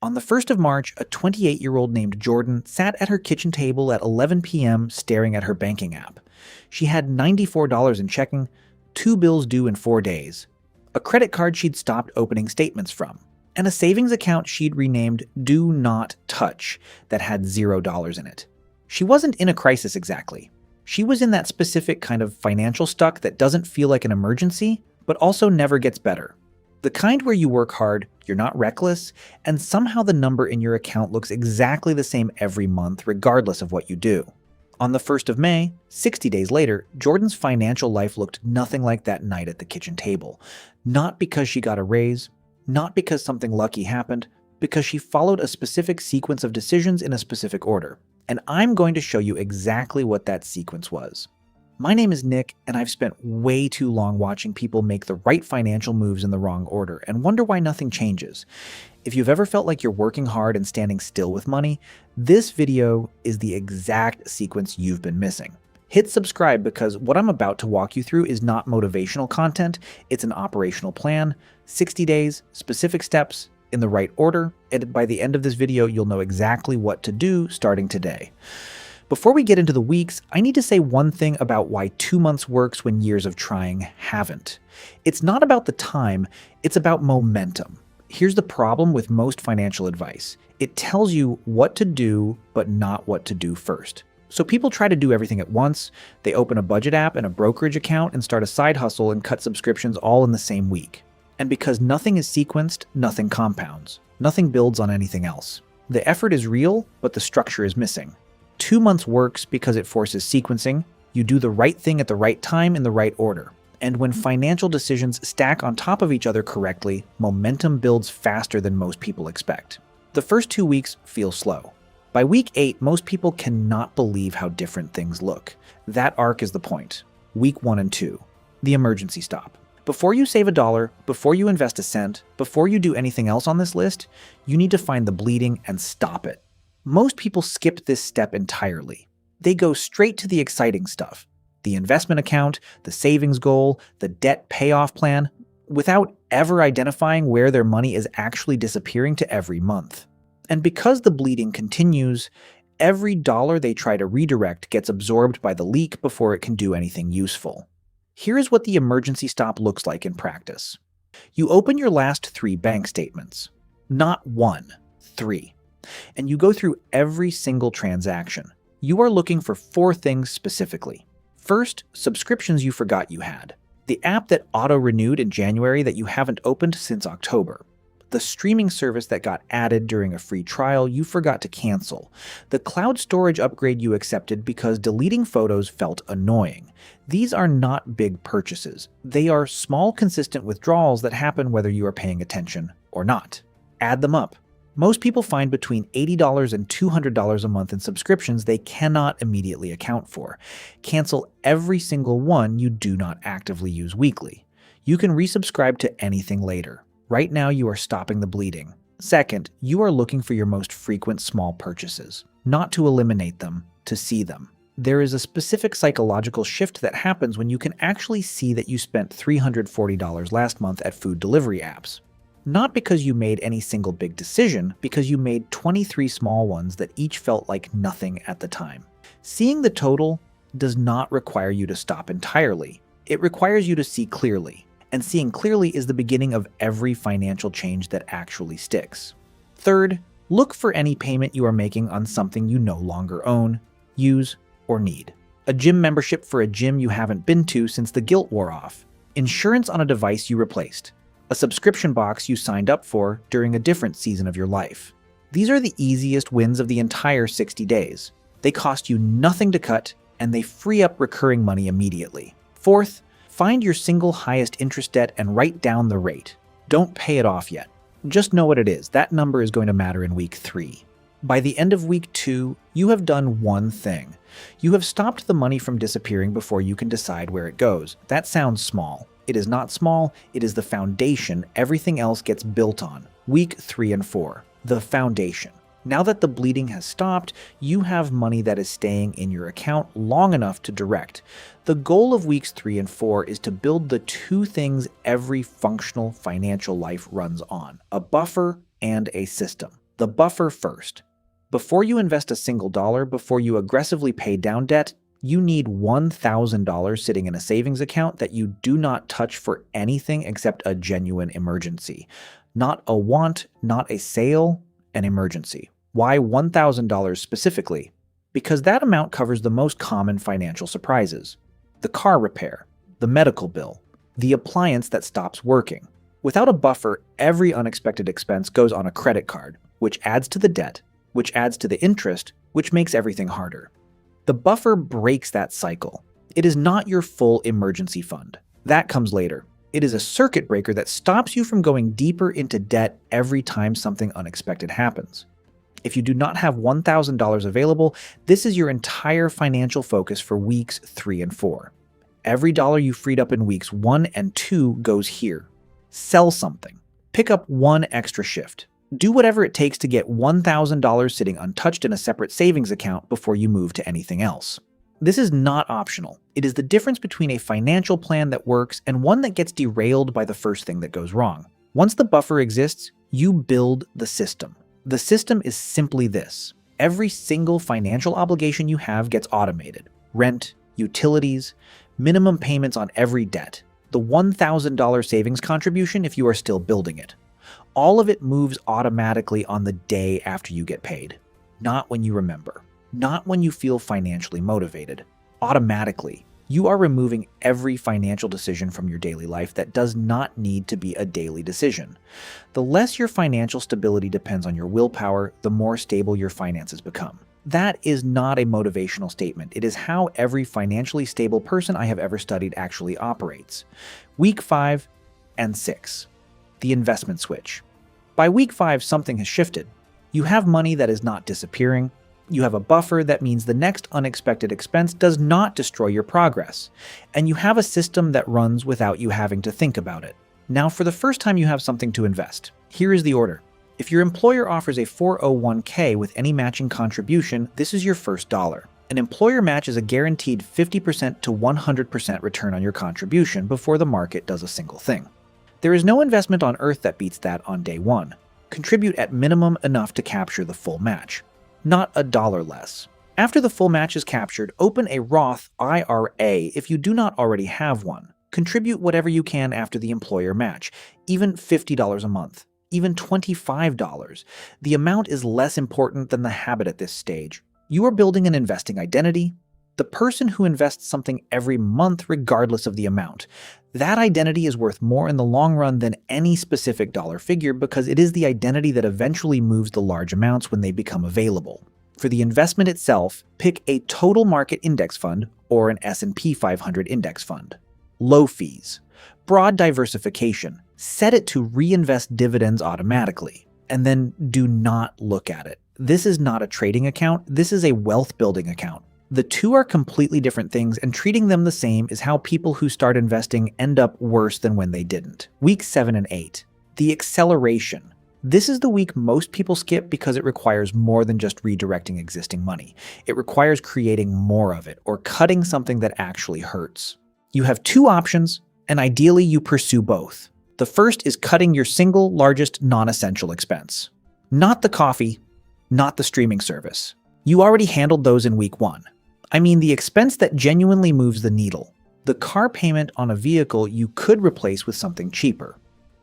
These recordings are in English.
On the 1st of March, a 28-year-old named Jordan sat at her kitchen table at 11 p.m. staring at her banking app. She had $94 in checking, 2 bills due in 4 days, a credit card she'd stopped opening statements from, and a savings account she'd renamed Do Not Touch that had $0 in it. She wasn't in a crisis exactly. She was in that specific kind of financial stuck that doesn't feel like an emergency, but also never gets better. The kind where you work hard, you're not reckless, and somehow the number in your account looks exactly the same every month regardless of what you do. On the 1st of May, 60 days later, Jordan's financial life looked nothing like that night at the kitchen table. Not because she got a raise, not because something lucky happened, because she followed a specific sequence of decisions in a specific order. And I'm going to show you exactly what that sequence was. My name is Nick, and I've spent way too long watching people make the right financial moves in the wrong order and wonder why nothing changes. If you've ever felt like you're working hard and standing still with money, this video is the exact sequence you've been missing. Hit subscribe because what I'm about to walk you through is not motivational content, it's an operational plan, 60 days, specific steps, in the right order, and by the end of this video, you'll know exactly what to do starting today. Before we get into the weeks, I need to say one thing about why 2 months works when years of trying haven't. It's not about the time, it's about momentum. Here's the problem with most financial advice. It tells you what to do, but not what to do first. So people try to do everything at once. They open a budget app and a brokerage account and start a side hustle and cut subscriptions all in the same week. And because nothing is sequenced, nothing compounds. Nothing builds on anything else. The effort is real, but the structure is missing. 2 months works because it forces sequencing. You do the right thing at the right time in the right order. And when financial decisions stack on top of each other correctly, momentum builds faster than most people expect. The first 2 weeks feel slow. By week 8, most people cannot believe how different things look. That arc is the point. Week 1 and 2, the emergency stop. Before you save $1, before you invest a cent, before you do anything else on this list, you need to find the bleeding and stop it. Most people skip this step entirely. They go straight to the exciting stuff. The investment account, the savings goal, the debt payoff plan, without ever identifying where their money is actually disappearing to every month. And because the bleeding continues, every dollar they try to redirect gets absorbed by the leak before it can do anything useful. Here is what the emergency stop looks like in practice. You open your last 3 bank statements. Not 1, 3. And you go through every single transaction. You are looking for 4 things specifically. First, subscriptions you forgot you had. The app that auto-renewed in January that you haven't opened since October. The streaming service that got added during a free trial you forgot to cancel. The cloud storage upgrade you accepted because deleting photos felt annoying. These are not big purchases. They are small, consistent withdrawals that happen whether you are paying attention or not. Add them up. Most people find between $80 and $200 a month in subscriptions they cannot immediately account for. Cancel every single one you do not actively use weekly. You can resubscribe to anything later. Right now, you are stopping the bleeding. Second, you are looking for your most frequent small purchases. Not to eliminate them, to see them. There is a specific psychological shift that happens when you can actually see that you spent $340 last month at food delivery apps. Not because you made any single big decision, because you made 23 small ones that each felt like nothing at the time. Seeing the total does not require you to stop entirely. It requires you to see clearly. And seeing clearly is the beginning of every financial change that actually sticks. Third, look for any payment you are making on something you no longer own, use, or need. A gym membership for a gym you haven't been to since the guilt wore off. Insurance on a device you replaced. A subscription box you signed up for during a different season of your life. These are the easiest wins of the entire 60 days. They cost you nothing to cut, and they free up recurring money immediately. Fourth, find your single highest interest debt and write down the rate. Don't pay it off yet. Just know what it is. That number is going to matter in week 3. By the end of week 2, you have done one thing. You have stopped the money from disappearing before you can decide where it goes. That sounds small. It is not small. It is the foundation everything else gets built on. Week 3 and 4. The foundation. Now that the bleeding has stopped, you have money that is staying in your account long enough to direct. The goal of weeks 3 and 4 is to build the 2 things every functional financial life runs on: a buffer and a system. The buffer first. Before you invest a single dollar, before you aggressively pay down debt, you need $1,000 sitting in a savings account that you do not touch for anything except a genuine emergency. Not a want, not a sale, an emergency. Why $1,000 specifically? Because that amount covers the most common financial surprises. The car repair, the medical bill, the appliance that stops working. Without a buffer, every unexpected expense goes on a credit card, which adds to the debt, which adds to the interest, which makes everything harder. The buffer breaks that cycle. It is not your full emergency fund. That comes later. It is a circuit breaker that stops you from going deeper into debt every time something unexpected happens. If you do not have $1,000 available, this is your entire financial focus for weeks 3 and 4. Every dollar you freed up in weeks 1 and 2 goes here. Sell something. Pick up one extra shift. Do whatever it takes to get $1,000 sitting untouched in a separate savings account before you move to anything else. This is not optional. It is the difference between a financial plan that works and one that gets derailed by the first thing that goes wrong. Once the buffer exists, you build the system. The system is simply this. Every single financial obligation you have gets automated. Rent, utilities, minimum payments on every debt, the $1,000 savings contribution if you are still building it. All of it moves automatically on the day after you get paid. Not when you remember. Not when you feel financially motivated. Automatically. You are removing every financial decision from your daily life that does not need to be a daily decision. The less your financial stability depends on your willpower, the more stable your finances become. That is not a motivational statement. It is how every financially stable person I have ever studied actually operates. Week 5 and 6. The investment switch. By week 5, something has shifted. You have money that is not disappearing. You have a buffer that means the next unexpected expense does not destroy your progress. And you have a system that runs without you having to think about it. Now, for the first time you have something to invest. Here is the order. If your employer offers a 401k with any matching contribution, this is your first dollar. An employer match is a guaranteed 50% to 100% return on your contribution before the market does a single thing. There is no investment on earth that beats that on day 1. Contribute at minimum enough to capture the full match. Not a dollar less. After the full match is captured, open a Roth IRA if you do not already have one. Contribute whatever you can after the employer match, even $50 a month, even $25. The amount is less important than the habit at this stage. You are building an investing identity, the person who invests something every month regardless of the amount. That identity is worth more in the long run than any specific dollar figure because it is the identity that eventually moves the large amounts when they become available. For the investment itself, pick a total market index fund or an S&P 500 index fund. Low fees. Broad diversification. Set it to reinvest dividends automatically. And then do not look at it. This is not a trading account, this is a wealth building account. The two are completely different things, and treating them the same is how people who start investing end up worse than when they didn't. Week 7 and 8. The acceleration. This is the week most people skip because it requires more than just redirecting existing money. It requires creating more of it, or cutting something that actually hurts. You have 2 options, and ideally you pursue both. The first is cutting your single largest non-essential expense. Not the coffee, not the streaming service. You already handled those in week 1. I mean the expense that genuinely moves the needle. The car payment on a vehicle you could replace with something cheaper.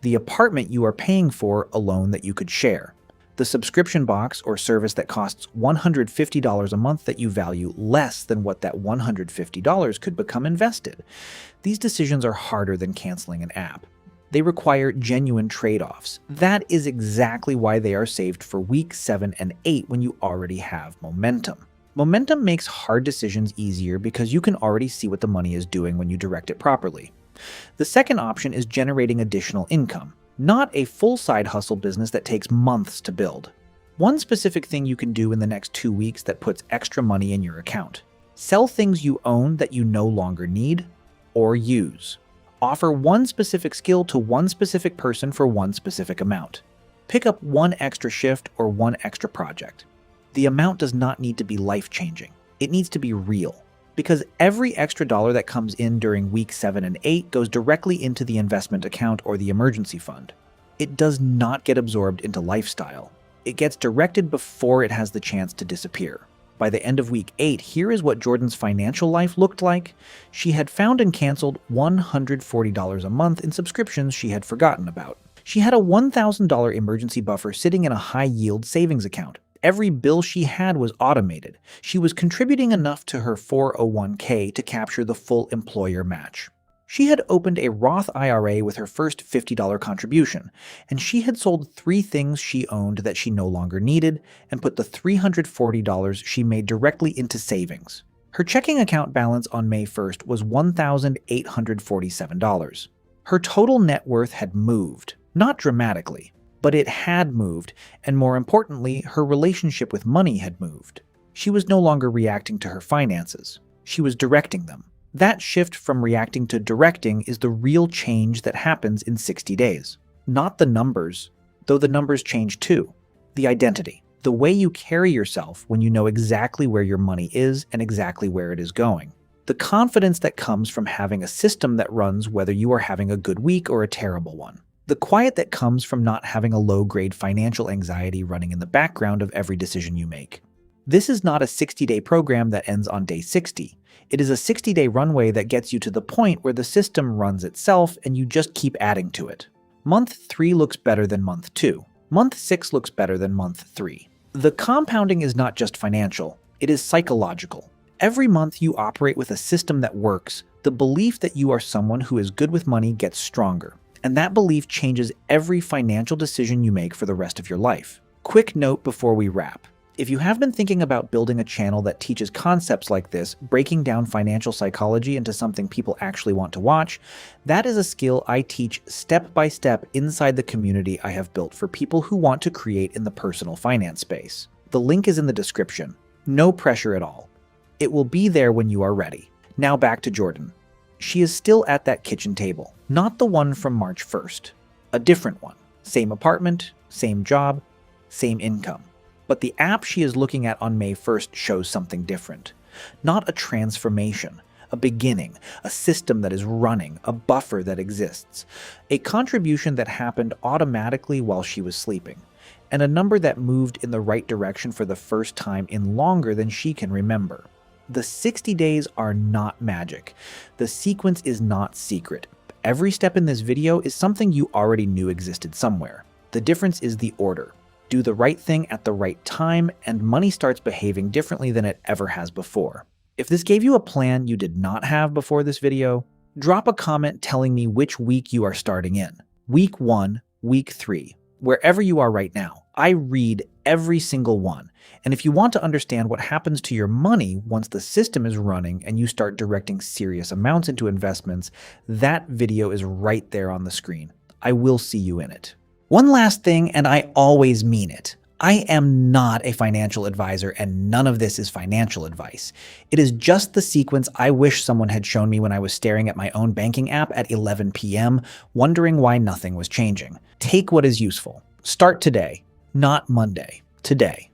The apartment you are paying for a loan that you could share. The subscription box or service that costs $150 a month that you value less than what that $150 could become invested. These decisions are harder than canceling an app. They require genuine trade-offs. That is exactly why they are saved for week 7 and 8 when you already have momentum. Momentum makes hard decisions easier because you can already see what the money is doing when you direct it properly. The second option is generating additional income, not a full side hustle business that takes months to build. One specific thing you can do in the next 2 weeks that puts extra money in your account. Sell things you own that you no longer need or use. Offer one specific skill to one specific person for one specific amount. Pick up one extra shift or one extra project. The amount does not need to be life-changing. It needs to be real. Because every extra dollar that comes in during week 7 and 8 goes directly into the investment account or the emergency fund. It does not get absorbed into lifestyle. It gets directed before it has the chance to disappear. By the end of week 8, here is what Jordan's financial life looked like. She had found and canceled $140 a month in subscriptions she had forgotten about. She had a $1,000 emergency buffer sitting in a high-yield savings account. Every bill she had was automated. She was contributing enough to her 401k to capture the full employer match. She had opened a Roth IRA with her first $50 contribution, and she had sold 3 things she owned that she no longer needed and put the $340 she made directly into savings. Her checking account balance on May 1st was $1,847. Her total net worth had moved, not dramatically, but it had moved, and more importantly, her relationship with money had moved. She was no longer reacting to her finances. She was directing them. That shift from reacting to directing is the real change that happens in 60 days. Not the numbers, though the numbers change too. The identity, the way you carry yourself when you know exactly where your money is and exactly where it is going. The confidence that comes from having a system that runs whether you are having a good week or a terrible one. The quiet that comes from not having a low-grade financial anxiety running in the background of every decision you make. This is not a 60-day program that ends on day 60. It is a 60-day runway that gets you to the point where the system runs itself and you just keep adding to it. Month 3 looks better than month 2. Month 6 looks better than month 3. The compounding is not just financial, it is psychological. Every month you operate with a system that works, the belief that you are someone who is good with money gets stronger. And that belief changes every financial decision you make for the rest of your life. Quick note before we wrap. If you have been thinking about building a channel that teaches concepts like this, breaking down financial psychology into something people actually want to watch, that is a skill I teach step by step inside the community I have built for people who want to create in the personal finance space. The link is in the description. No pressure at all. It will be there when you are ready. Now back to Jordan. She is still at that kitchen table, not the one from March 1st. A different one. Same apartment, same job, same income. But the app she is looking at on May 1st shows something different. Not a transformation, a beginning, a system that is running, a buffer that exists, a contribution that happened automatically while she was sleeping, and a number that moved in the right direction for the first time in longer than she can remember. The 60 days are not magic. The sequence is not secret. Every step in this video is something you already knew existed somewhere. The difference is the order. Do the right thing at the right time, and money starts behaving differently than it ever has before. If this gave you a plan you did not have before this video, drop a comment telling me which week you are starting in. Week 1, week 3, wherever you are right now. I read every single one. And if you want to understand what happens to your money once the system is running and you start directing serious amounts into investments, that video is right there on the screen. I will see you in it. One last thing, and I always mean it. I am not a financial advisor, and none of this is financial advice. It is just the sequence I wish someone had shown me when I was staring at my own banking app at 11 p.m., wondering why nothing was changing. Take what is useful. Start today, not Monday. Today.